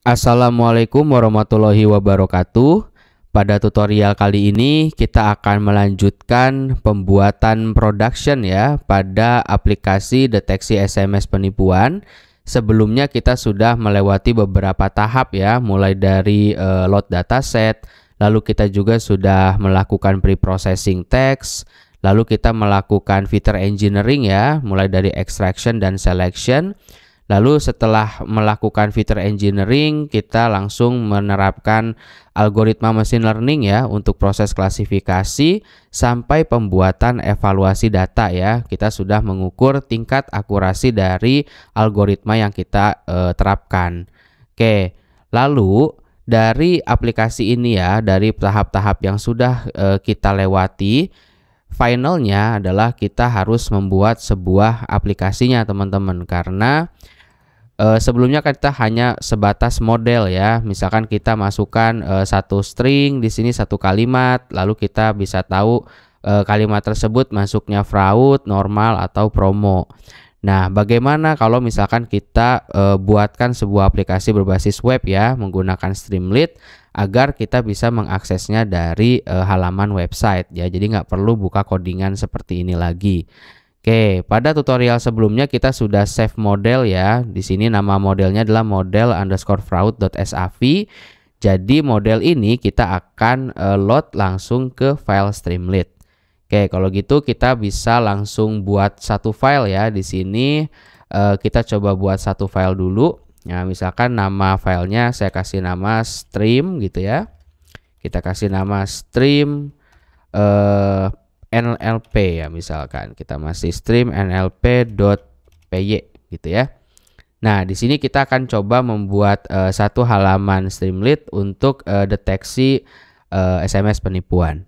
Assalamualaikum warahmatullahi wabarakatuh. Pada tutorial kali ini kita akan melanjutkan pembuatan production ya pada aplikasi deteksi SMS penipuan. Sebelumnya kita sudah melewati beberapa tahap ya, mulai dari load dataset, lalu kita juga sudah melakukan pre-processing text, lalu kita melakukan feature engineering ya, mulai dari extraction dan selection. Lalu setelah melakukan feature engineering, kita langsung menerapkan algoritma machine learning ya untuk proses klasifikasi sampai pembuatan evaluasi data ya. Kita sudah mengukur tingkat akurasi dari algoritma yang kita terapkan. Oke, lalu dari aplikasi ini ya, dari tahap-tahap yang sudah kita lewati, finalnya adalah kita harus membuat sebuah aplikasinya teman-teman, karena sebelumnya kan kita hanya sebatas model ya. Misalkan kita masukkan satu string di sini, satu kalimat, lalu kita bisa tahu kalimat tersebut masuknya fraud, normal atau promo. Nah, bagaimana kalau misalkan kita buatkan sebuah aplikasi berbasis web ya menggunakan Streamlit agar kita bisa mengaksesnya dari halaman website ya. Jadi nggak perlu buka codingan seperti ini lagi. Oke, pada tutorial sebelumnya kita sudah save model ya. Di sini nama modelnya adalah model_fraud.sav. Jadi model ini kita akan load langsung ke file Streamlit. Oke, kalau gitu kita bisa langsung buat satu file ya. Di sini kita coba buat satu file dulu. Nah, misalkan nama filenya saya kasih nama stream gitu ya. Kita kasih nama stream NLP ya, misalkan kita masih stream nlp.py gitu ya. Nah, di sini kita akan coba membuat satu halaman Streamlit untuk deteksi SMS penipuan.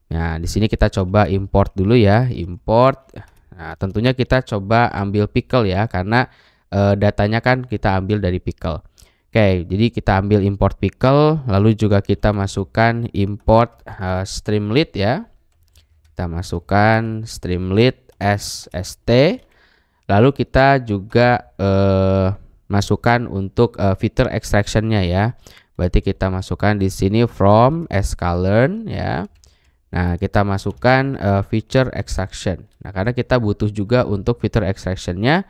Nah, di sini kita coba import dulu ya, import. Nah, tentunya kita coba ambil pickle ya, karena datanya kan kita ambil dari pickle. Oke, jadi kita ambil import pickle, lalu juga kita masukkan import Streamlit ya. Kita masukkan Streamlit SST, lalu kita juga masukkan untuk feature extraction-nya ya. Berarti kita masukkan di sini from sklearn ya. Nah, kita masukkan feature extraction. Nah, karena kita butuh juga untuk feature extraction-nya,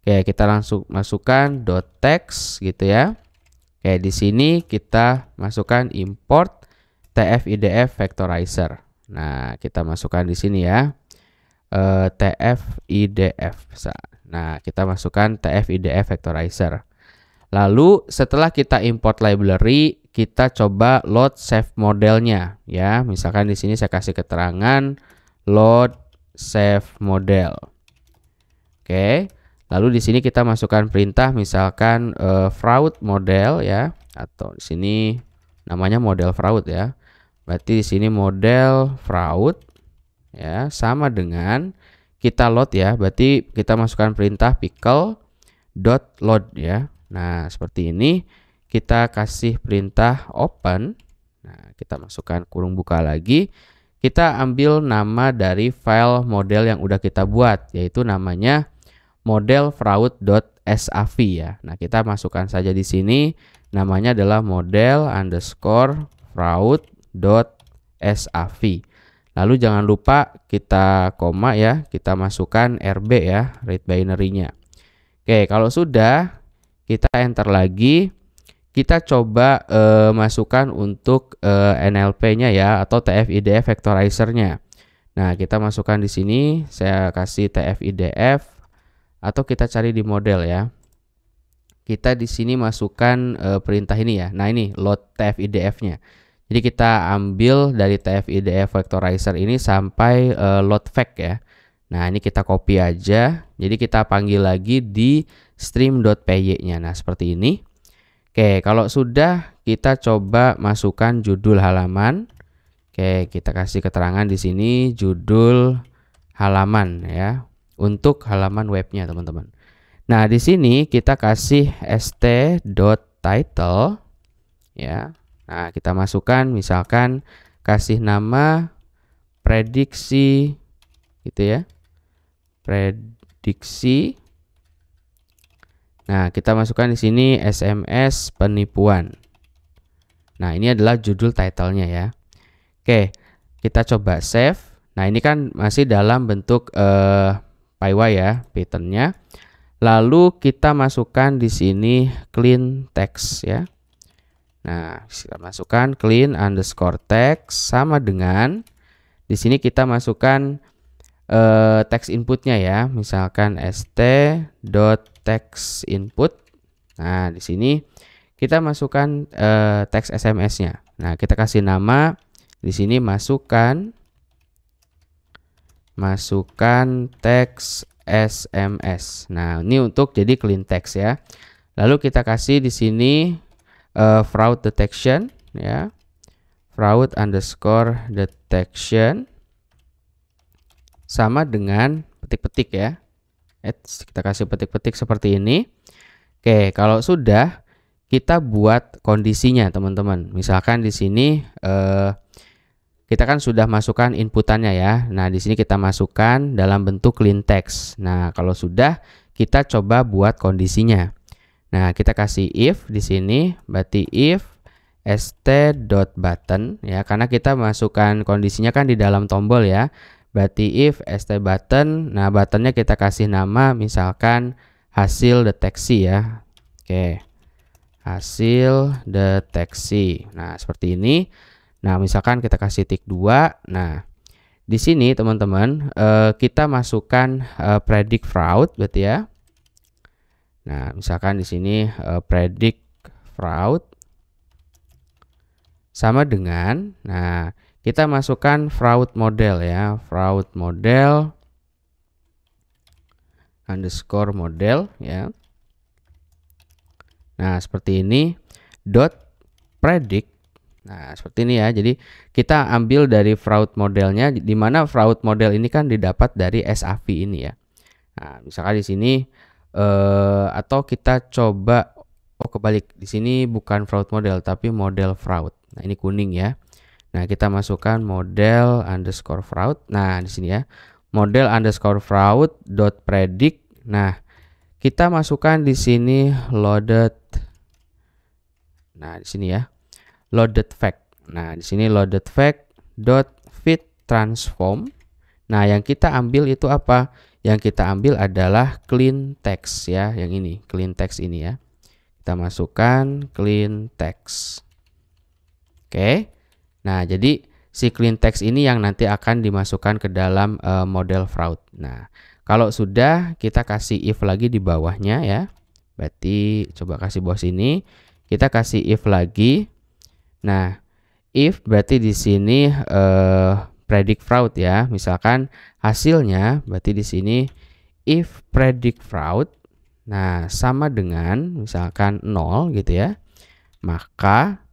oke, kita langsung masukkan .text gitu ya. Oke, di sini kita masukkan import tf-idf vectorizer. Nah, kita masukkan di sini ya, tf-idf. Nah, kita masukkan tf-idf vectorizer. Lalu setelah kita import library, kita coba load save modelnya ya. Misalkan di sini saya kasih keterangan load save model. Oke. Lalu di sini kita masukkan perintah misalkan fraud model ya, atau di sini namanya model fraud ya. Berarti di sini model fraud ya, sama dengan kita load ya. Berarti kita masukkan perintah pickle.load ya. Nah, seperti ini. Kita kasih perintah open. Nah, kita masukkan kurung buka lagi. Kita ambil nama dari file model yang udah kita buat, yaitu namanya model_fraud.sav ya. Nah, kita masukkan saja di sini. Namanya adalah model_fraud.sav. Lalu jangan lupa kita koma ya, kita masukkan RB ya, read binary-nya. Oke, kalau sudah kita enter lagi, kita coba masukkan untuk NLP-nya ya, atau tf-idf vectorizer-nya. Nah, kita masukkan di sini, saya kasih tf-idf, atau kita cari di model ya. Kita di sini masukkan perintah ini ya. Nah, ini load tf-idf-nya. Jadi kita ambil dari tf-idf vectorizer ini sampai load fact ya. Nah, ini kita copy aja. Jadi kita panggil lagi di stream.py-nya. Nah, seperti ini. Oke, kalau sudah kita coba masukkan judul halaman. Oke, kita kasih keterangan di sini judul halaman ya, untuk halaman webnya teman-teman. Nah, di sini kita kasih st.title ya. Nah, kita masukkan misalkan kasih nama prediksi gitu ya. Prediksi Nah, kita masukkan di sini SMS penipuan. Nah, ini adalah judul title-nya ya. Oke, kita coba save. Nah, ini kan masih dalam bentuk PyY ya, pattern-nya. Lalu kita masukkan di sini clean text ya. Nah, kita masukkan clean underscore text sama dengan di sini kita masukkan text inputnya ya, misalkan st.text input. Nah, di sini kita masukkan teks SMS-nya. Nah, kita kasih nama di sini masukkan teks SMS. Nah, ini untuk jadi clean text ya. Lalu kita kasih di sini fraud detection ya, fraud underscore detection sama dengan petik-petik ya. Kita kasih petik-petik seperti ini. Oke, kalau sudah kita buat kondisinya teman-teman. Misalkan di sini kita kan sudah masukkan inputannya ya. Nah, di sini kita masukkan dalam bentuk clean text. Nah, kalau sudah kita coba buat kondisinya. Nah, kita kasih if di sini, berarti if st.button ya, karena kita masukkan kondisinya kan di dalam tombol ya. Berarti if st.button, nah buttonnya kita kasih nama misalkan hasil deteksi ya. Oke, hasil deteksi. Nah, seperti ini. Nah, misalkan kita kasih tik 2. Nah, di sini teman-teman kita masukkan predict fraud berarti ya. Nah, misalkan di sini predict fraud sama dengan, nah kita masukkan fraud model ya, fraud model underscore model ya. Nah, seperti ini dot predict. Nah, seperti ini ya. Jadi kita ambil dari fraud modelnya, di mana fraud model ini kan didapat dari SAV ini ya. Nah, misalkan di sini atau kita coba kebalik, di sini bukan fraud model tapi model fraud. Nah, ini kuning ya. Nah, kita masukkan model underscore fraud. Nah, di sini ya, model underscore fraud dot predict. Nah, kita masukkan di sini loaded. Nah, di sini ya, loaded fact. Nah, di sini loaded fact dot fit transform. Nah, yang kita ambil itu apa? Yang kita ambil adalah clean text ya, yang ini, clean text ini ya. Kita masukkan clean text. Oke. Nah, jadi si clean text ini yang nanti akan dimasukkan ke dalam model fraud. Nah, kalau sudah kita kasih if lagi di bawahnya ya. Berarti coba kasih bawah sini. Kita kasih if lagi. Nah, if berarti di sini predict fraud ya. Misalkan hasilnya berarti di sini if predict fraud, nah sama dengan misalkan 0 gitu ya. Maka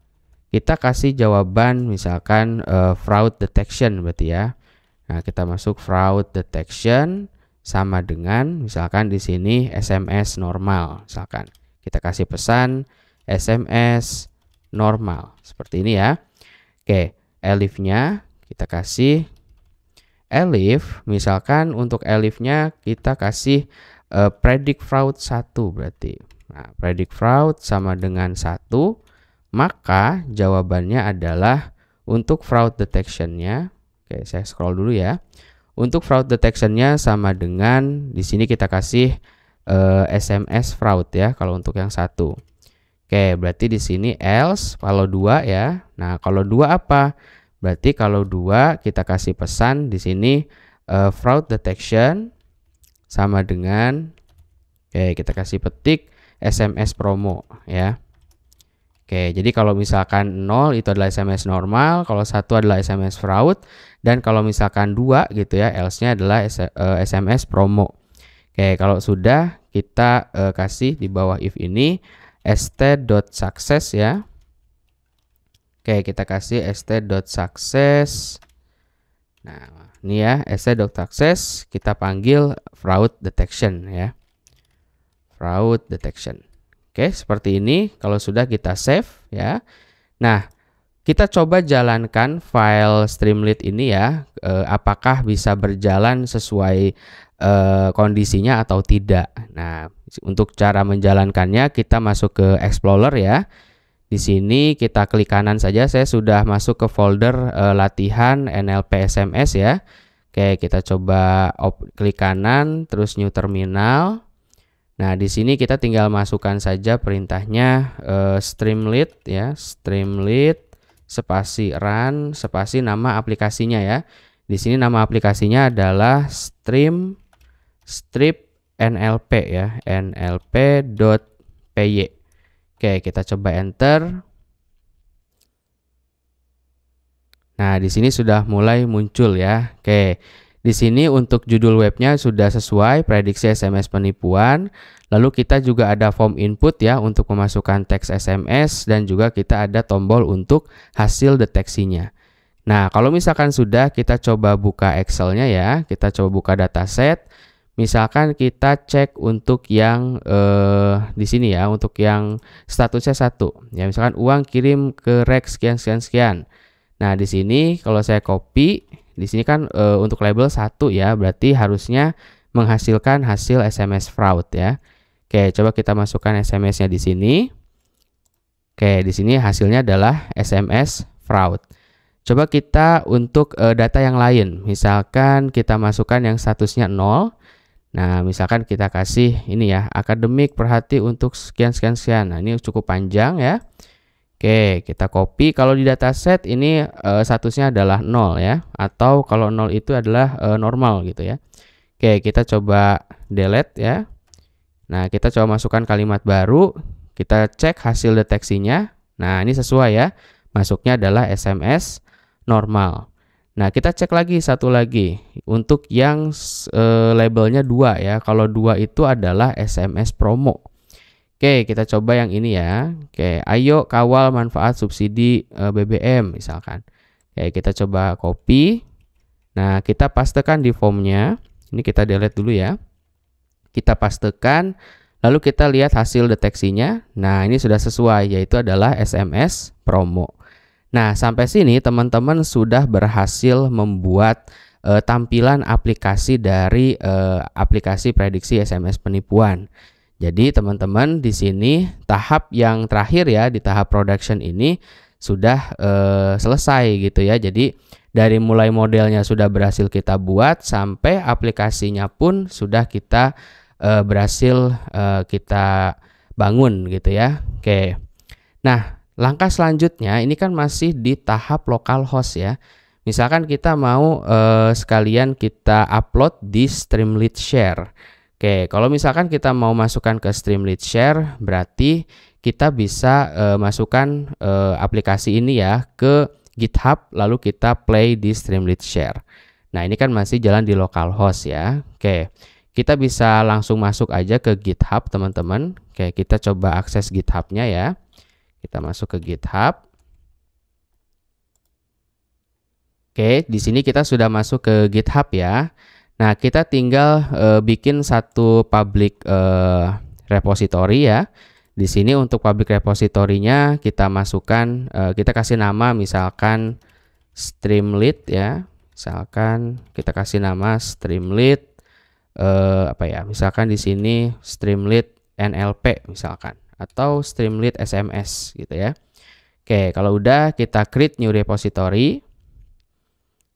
kita kasih jawaban misalkan fraud detection berarti ya. Nah, kita masuk fraud detection sama dengan misalkan di sini SMS normal. Misalkan kita kasih pesan SMS normal seperti ini ya. Oke, elif-nya kita kasih elif, misalkan untuk elif-nya kita kasih predict fraud 1 berarti. Nah, predict fraud sama dengan 1, maka jawabannya adalah untuk fraud detection-nya. Oke, saya scroll dulu ya. Untuk fraud detection-nya sama dengan di sini kita kasih SMS fraud ya kalau untuk yang 1. Oke, berarti di sini else kalau 2 ya. Nah, kalau 2 apa? Berarti kalau 2 kita kasih pesan di sini fraud detection sama dengan kita kasih petik SMS promo ya. Oke, jadi kalau misalkan 0 itu adalah SMS normal, kalau 1 adalah SMS fraud, dan kalau misalkan 2 gitu ya, else-nya adalah SMS promo. Oke, kalau sudah kita kasih di bawah if ini st.success ya. Oke, kita kasih st.success. Nah, ini ya, st.success kita panggil fraud detection ya. Fraud detection. Oke, seperti ini kalau sudah kita save ya. Nah, kita coba jalankan file Streamlit ini ya. Apakah bisa berjalan sesuai kondisinya atau tidak. Nah, untuk cara menjalankannya kita masuk ke Explorer ya. Di sini kita klik kanan saja. Saya sudah masuk ke folder latihan NLP SMS ya. Oke, kita coba klik kanan, terus New Terminal. Nah, di sini kita tinggal masukkan saja perintahnya Streamlit ya, Streamlit spasi run spasi nama aplikasinya ya. Di sini nama aplikasinya adalah strip NLP ya, nlp.py. Oke, kita coba enter. Nah, di sini sudah mulai muncul ya. Oke, di sini untuk judul webnya sudah sesuai prediksi SMS penipuan. Lalu kita juga ada form input ya untuk memasukkan teks SMS dan juga kita ada tombol untuk hasil deteksinya. Nah, kalau misalkan sudah, kita coba buka Excel-nya ya. Kita coba buka dataset. Misalkan kita cek untuk yang di sini ya, untuk yang statusnya 1. Ya, misalkan uang kirim ke rek sekian sekian sekian. Nah, di sini kalau saya copy, di sini kan untuk label 1 ya, berarti harusnya menghasilkan hasil SMS fraud ya. Oke, coba kita masukkan SMS-nya di sini. Oke, di sini hasilnya adalah SMS fraud. Coba kita untuk data yang lain, misalkan kita masukkan yang statusnya 0. Nah, misalkan kita kasih ini ya, akademik perhati untuk sekian sekian sekian. Nah, ini cukup panjang ya. Oke, kita copy. Kalau di dataset ini statusnya adalah 0 ya, atau kalau 0 itu adalah normal gitu ya. Oke, kita coba delete ya. Nah, kita coba masukkan kalimat baru. Kita cek hasil deteksinya. Nah, ini sesuai ya. Masuknya adalah SMS normal. Nah, kita cek lagi satu lagi untuk yang labelnya 2 ya. Kalau 2 itu adalah SMS promo. Oke, kita coba yang ini ya. Oke, ayo kawal manfaat subsidi BBM misalkan. Oke, kita coba copy. Nah, kita pastekan di formnya. Ini kita delete dulu ya. Kita pastekan, lalu kita lihat hasil deteksinya. Nah, ini sudah sesuai, yaitu adalah SMS promo. Nah, sampai sini teman-teman sudah berhasil membuat tampilan aplikasi dari aplikasi prediksi SMS penipuan. Jadi teman-teman di sini tahap yang terakhir ya, di tahap production ini sudah selesai gitu ya. Jadi dari mulai modelnya sudah berhasil kita buat sampai aplikasinya pun sudah kita berhasil kita bangun gitu ya. Oke. Nah, langkah selanjutnya ini kan masih di tahap localhost ya. Misalkan kita mau sekalian kita upload di Streamlit Share. Oke, kalau misalkan kita mau masukkan ke Streamlit Share, berarti kita bisa masukkan aplikasi ini ya ke GitHub, lalu kita play di Streamlit Share. Nah, ini kan masih jalan di localhost ya. Oke, kita bisa langsung masuk aja ke GitHub teman-teman. Oke, kita coba akses GitHub-nya ya. Kita masuk ke GitHub. Oke, di sini kita sudah masuk ke GitHub ya. Nah, kita tinggal bikin satu public repository ya. Di sini untuk public repository-nya kita masukkan, kita kasih nama misalkan Streamlit ya. Misalkan kita kasih nama Streamlit apa ya? Misalkan di sini Streamlit NLP misalkan, atau Streamlit SMS gitu ya. Oke, kalau udah kita create new repository.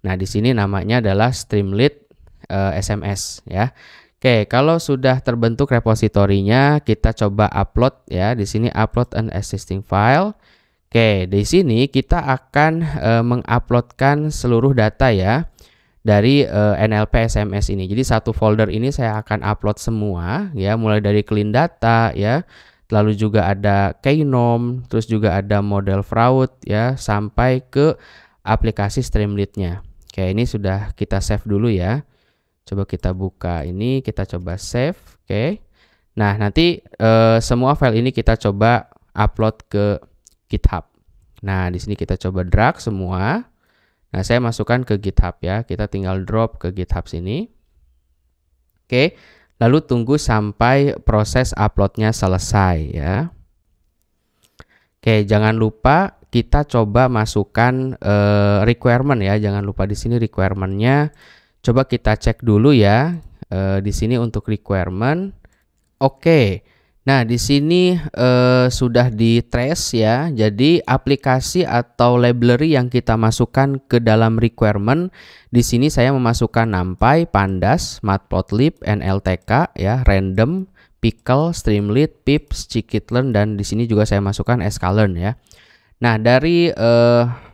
Nah, di sini namanya adalah Streamlit SMS ya. Oke, kalau sudah terbentuk repositorinya, kita coba upload ya. Di sini upload an existing file. Oke, di sini kita akan menguploadkan seluruh data ya dari NLP SMS ini. Jadi satu folder ini saya akan upload semua ya, mulai dari clean data ya. Lalu juga ada keynom, terus juga ada model fraud ya, sampai ke aplikasi Streamlit-nya. Oke, ini sudah kita save dulu ya. Coba kita buka ini, kita coba save. Oke. Nah, nanti semua file ini kita coba upload ke GitHub. Nah, di sini kita coba drag semua. Nah, saya masukkan ke GitHub ya. Kita tinggal drop ke GitHub sini. Oke. Lalu tunggu sampai proses uploadnya selesai ya. Oke, jangan lupa kita coba masukkan requirement ya. Jangan lupa di sini requirement-nya. Coba kita cek dulu ya. Di sini untuk requirement. Oke. Nah, di sini sudah di trace ya. Jadi aplikasi atau library yang kita masukkan ke dalam requirement, di sini saya memasukkan NumPy, Pandas, Matplotlib, NLTK ya, Random, Pickle, Streamlit, pip, scikit-learn, dan di sini juga saya masukkan sklearn ya. Nah, dari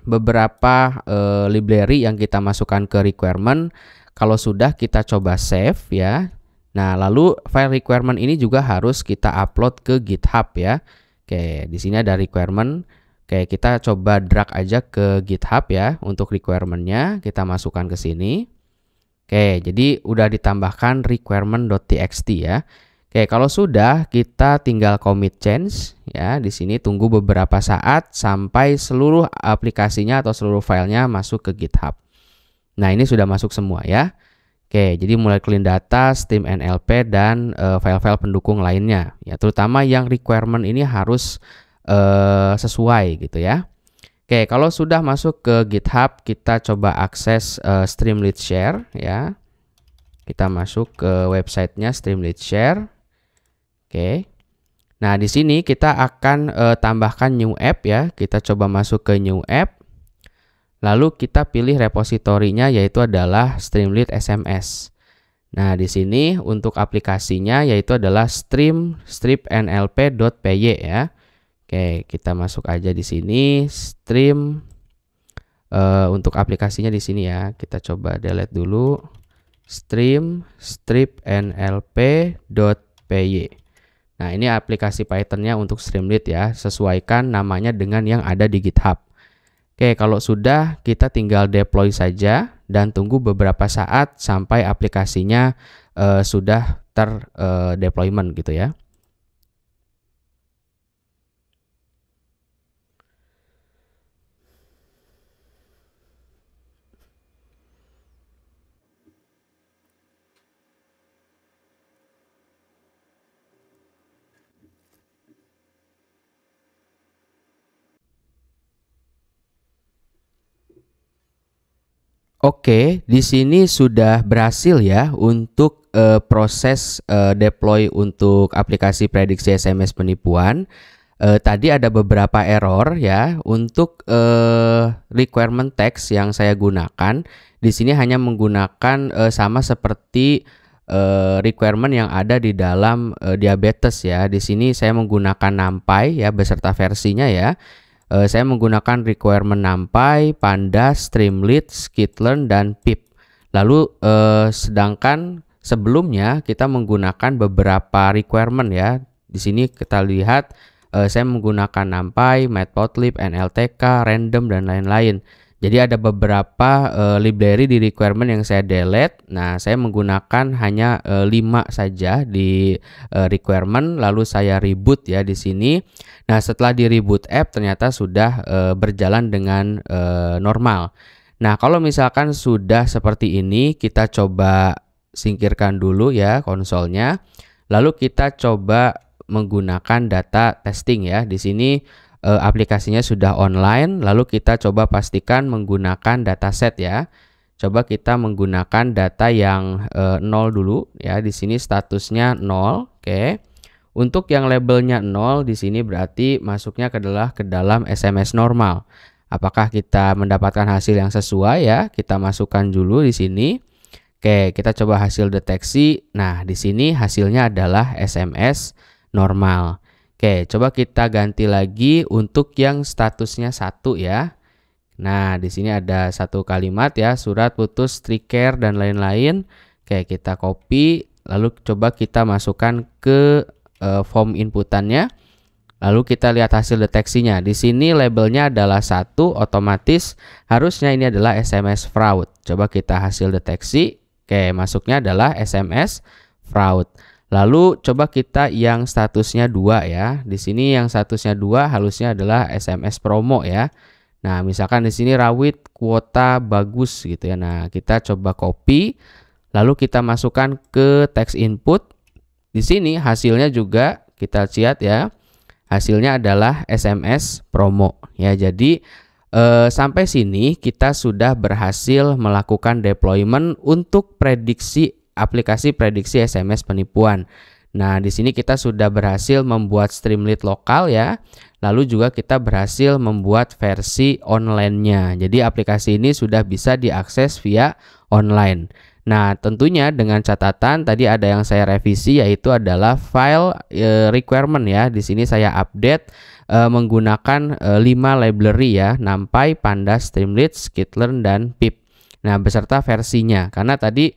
beberapa library yang kita masukkan ke requirement, kalau sudah kita coba save ya. Nah, lalu file requirement ini juga harus kita upload ke GitHub ya. Oke, di sini ada requirement. Oke, kita coba drag aja ke GitHub ya untuk requirementnya. Kita masukkan ke sini. Oke, jadi udah ditambahkan requirement.txt ya. Oke, kalau sudah kita tinggal commit change ya. Di sini tunggu beberapa saat sampai seluruh aplikasinya atau seluruh filenya masuk ke GitHub. Nah, ini sudah masuk semua ya. Oke, jadi mulai clean data, stream NLP, dan file-file pendukung lainnya. Ya, terutama yang requirement ini harus sesuai gitu ya. Oke, kalau sudah masuk ke GitHub, kita coba akses Streamlit Share ya. Kita masuk ke websitenya Streamlit Share. Oke. Nah, di sini kita akan tambahkan new app ya. Kita coba masuk ke new app. Lalu kita pilih repositorinya yaitu adalah Streamlit SMS. Nah, di sini untuk aplikasinya yaitu adalah strip.nlp.py ya. Oke, kita masuk aja di sini stream untuk aplikasinya di sini ya. Kita coba delete dulu strip.nlp.py. Nah, ini aplikasi Python-nya untuk Streamlit ya. Sesuaikan namanya dengan yang ada di GitHub. Oke, kalau sudah kita tinggal deploy saja dan tunggu beberapa saat sampai aplikasinya sudah terdeployment gitu ya. Oke, di sini sudah berhasil ya untuk proses deploy untuk aplikasi prediksi SMS penipuan. Tadi ada beberapa error ya untuk requirement text yang saya gunakan. Di sini hanya menggunakan sama seperti requirement yang ada di dalam diabetes ya. Di sini saya menggunakan NumPy ya beserta versinya ya. Saya menggunakan requirement NumPy, Pandas, Streamlit, scikit-learn, dan pip. Lalu sedangkan sebelumnya kita menggunakan beberapa requirement ya. Di sini kita lihat saya menggunakan NumPy, Matplotlib, NLTK, Random, dan lain-lain. Jadi ada beberapa library di requirement yang saya delete. Nah, saya menggunakan hanya 5 saja di requirement, lalu saya reboot ya di sini. Nah, setelah di reboot app ternyata sudah berjalan dengan normal. Nah, kalau misalkan sudah seperti ini, kita coba singkirkan dulu ya konsolnya. Lalu kita coba menggunakan data testing ya. Di sini aplikasinya sudah online, lalu kita coba pastikan menggunakan dataset ya. Coba kita menggunakan data yang 0 dulu ya. Di sini statusnya 0. Oke. Untuk yang labelnya 0 di sini berarti masuknya adalah ke dalam SMS normal. Apakah kita mendapatkan hasil yang sesuai ya? Kita masukkan dulu di sini. Oke, kita coba hasil deteksi. Nah, di sini hasilnya adalah SMS normal. Oke, coba kita ganti lagi untuk yang statusnya 1 ya. Nah, di sini ada satu kalimat ya, surat putus, tricare, dan lain-lain. Oke, kita copy, lalu coba kita masukkan ke form inputannya. Lalu kita lihat hasil deteksinya. Di sini labelnya adalah 1, otomatis harusnya ini adalah SMS fraud. Coba kita hasil deteksi. Oke, masuknya adalah SMS fraud. Lalu coba kita yang statusnya 2 ya. Di sini yang statusnya 2 harusnya adalah SMS promo ya. Nah, misalkan di sini rawit kuota bagus gitu ya. Nah, kita coba copy lalu kita masukkan ke text input. Di sini hasilnya juga kita lihat ya. Hasilnya adalah SMS promo ya. Jadi sampai sini kita sudah berhasil melakukan deployment untuk prediksi aplikasi prediksi SMS penipuan. Nah, di sini kita sudah berhasil membuat Streamlit lokal ya. Lalu juga kita berhasil membuat versi online-nya. Jadi aplikasi ini sudah bisa diakses via online. Nah, tentunya dengan catatan tadi ada yang saya revisi, yaitu adalah file requirement ya. Di sini saya update menggunakan 5 library ya, NumPy, Pandas, Streamlit, Skitlearn, dan Pip. Nah, beserta versinya. Karena tadi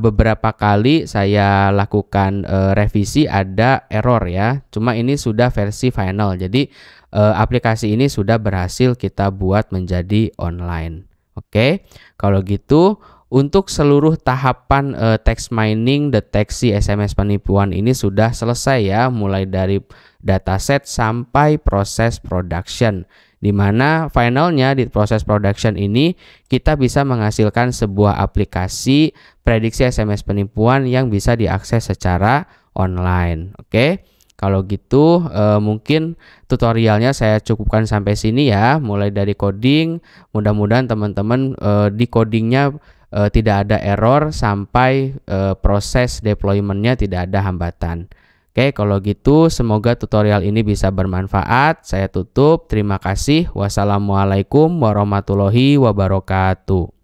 beberapa kali saya lakukan revisi ada error ya. Cuma ini sudah versi final. Jadi aplikasi ini sudah berhasil kita buat menjadi online. Oke. Kalau gitu untuk seluruh tahapan text mining deteksi SMS penipuan ini sudah selesai ya, mulai dari dataset sampai proses production. Di mana finalnya di proses production ini kita bisa menghasilkan sebuah aplikasi prediksi SMS penipuan yang bisa diakses secara online. Oke, kalau gitu mungkin tutorialnya saya cukupkan sampai sini ya, mulai dari coding. Mudah-mudahan teman-teman di codingnya tidak ada error sampai proses deploymentnya tidak ada hambatan. Oke, kalau gitu semoga tutorial ini bisa bermanfaat. Saya tutup. Terima kasih. Wassalamualaikum warahmatullahi wabarakatuh.